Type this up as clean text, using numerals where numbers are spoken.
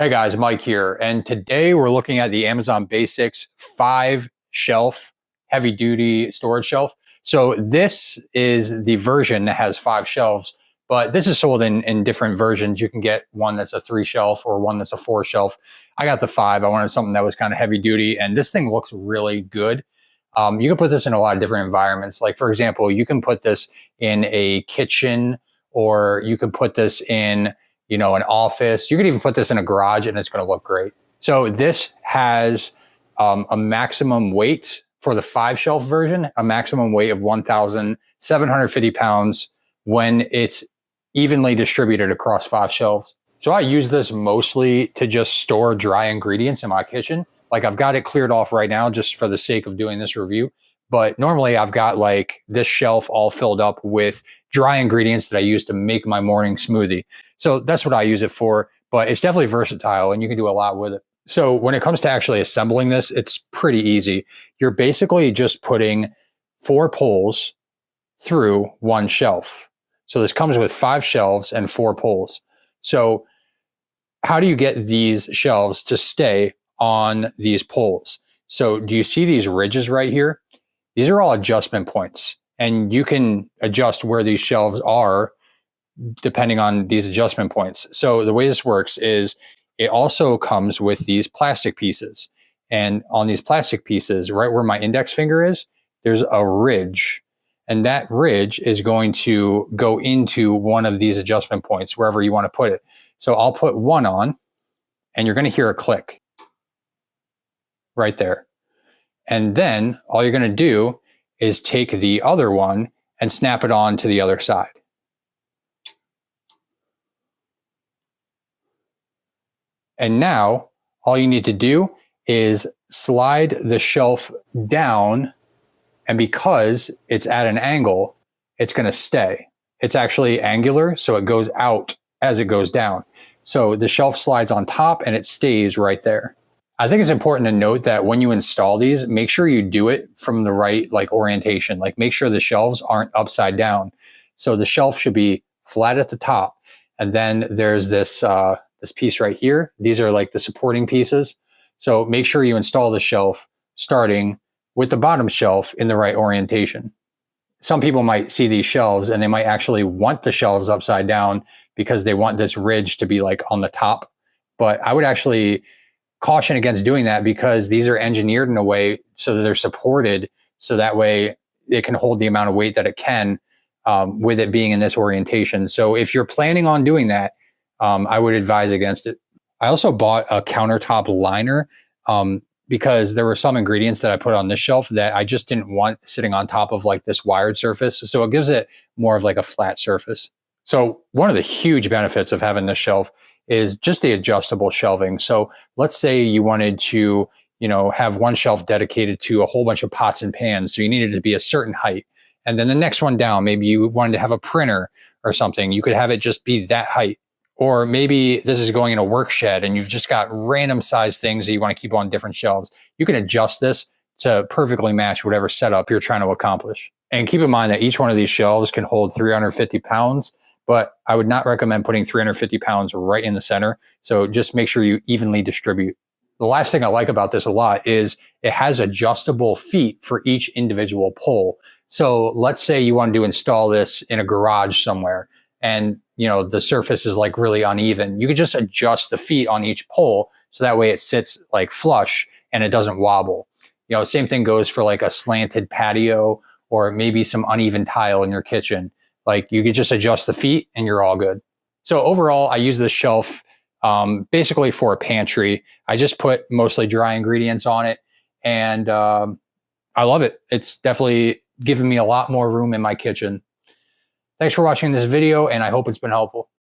Hey guys, Mike here, and today we're looking at the Amazon Basics 5 shelf heavy duty storage shelf. So this is the version that has 5 shelves, but this is sold in different versions. You can get one that's a 3 shelf or one that's a 4 shelf. I got the 5. I wanted something that was kind of heavy duty, and this thing looks really good. You can put this in a lot of different environments. Like for example, you can put this in a kitchen, or you could put this in an office. You could even put this in a garage and it's going to look great. So this has a maximum weight for the 5 shelf version, a maximum weight of 1,750 pounds when it's evenly distributed across 5 shelves. So I use this mostly to just store dry ingredients in my kitchen. Like I've got it cleared off right now just for the sake of doing this review. But normally I've got like this shelf all filled up with dry ingredients that I use to make my morning smoothie. So that's what I use it for, but it's definitely versatile and you can do a lot with it. So when it comes to actually assembling this, it's pretty easy. You're basically just putting 4 poles through one shelf. So this comes with 5 shelves and 4 poles. So how do you get these shelves to stay on these poles? So do you see these ridges right here? These are all adjustment points, and you can adjust where these shelves are depending on these adjustment points. So the way this works is it also comes with these plastic pieces. And on these plastic pieces, right where my index finger is, there's a ridge. And that ridge is going to go into one of these adjustment points, wherever you want to put it. So I'll put one on, and you're going to hear a click right there. And then all you're going to do is take the other one and snap it on to the other side. And now all you need to do is slide the shelf down, and because it's at an angle, it's going to stay. It's actually angular, so it goes out as it goes down. So the shelf slides on top and it stays right there. I think it's important to note that when you install these, make sure you do it from the right orientation. Like make sure the shelves aren't upside down. So the shelf should be flat at the top, and then there's this this piece right here. These are like the supporting pieces. So make sure you install the shelf starting with the bottom shelf in the right orientation. Some people might see these shelves and they might actually want the shelves upside down because they want this ridge to be like on the top. But I would actually caution against doing that, because these are engineered in a way so that they're supported, so that way it can hold the amount of weight that it can with it being in this orientation. So if you're planning on doing that, I would advise against it. I also bought a countertop liner because there were some ingredients that I put on this shelf that I just didn't want sitting on top of like this wired surface. So it gives it more of like a flat surface. So one of the huge benefits of having this shelf is just the adjustable shelving. So let's say you wanted to, have one shelf dedicated to a whole bunch of pots and pans. So you needed to be a certain height. And then the next one down, maybe you wanted to have a printer or something. You could have it just be that height. Or maybe this is going in a work shed and you've just got random size things that you want to keep on different shelves. You can adjust this to perfectly match whatever setup you're trying to accomplish. And keep in mind that each one of these shelves can hold 350 pounds. But I would not recommend putting 350 pounds right in the center. So just make sure you evenly distribute. The last thing I like about this a lot is it has adjustable feet for each individual pole. So let's say you wanted to install this in a garage somewhere and the surface is like really uneven. You could just adjust the feet on each pole so that way it sits like flush and it doesn't wobble. Same thing goes for like a slanted patio or maybe some uneven tile in your kitchen. Like you could just adjust the feet and you're all good. So overall, I use this shelf basically for a pantry. I just put mostly dry ingredients on it, and I love it. It's definitely given me a lot more room in my kitchen. Thanks for watching this video, and I hope it's been helpful.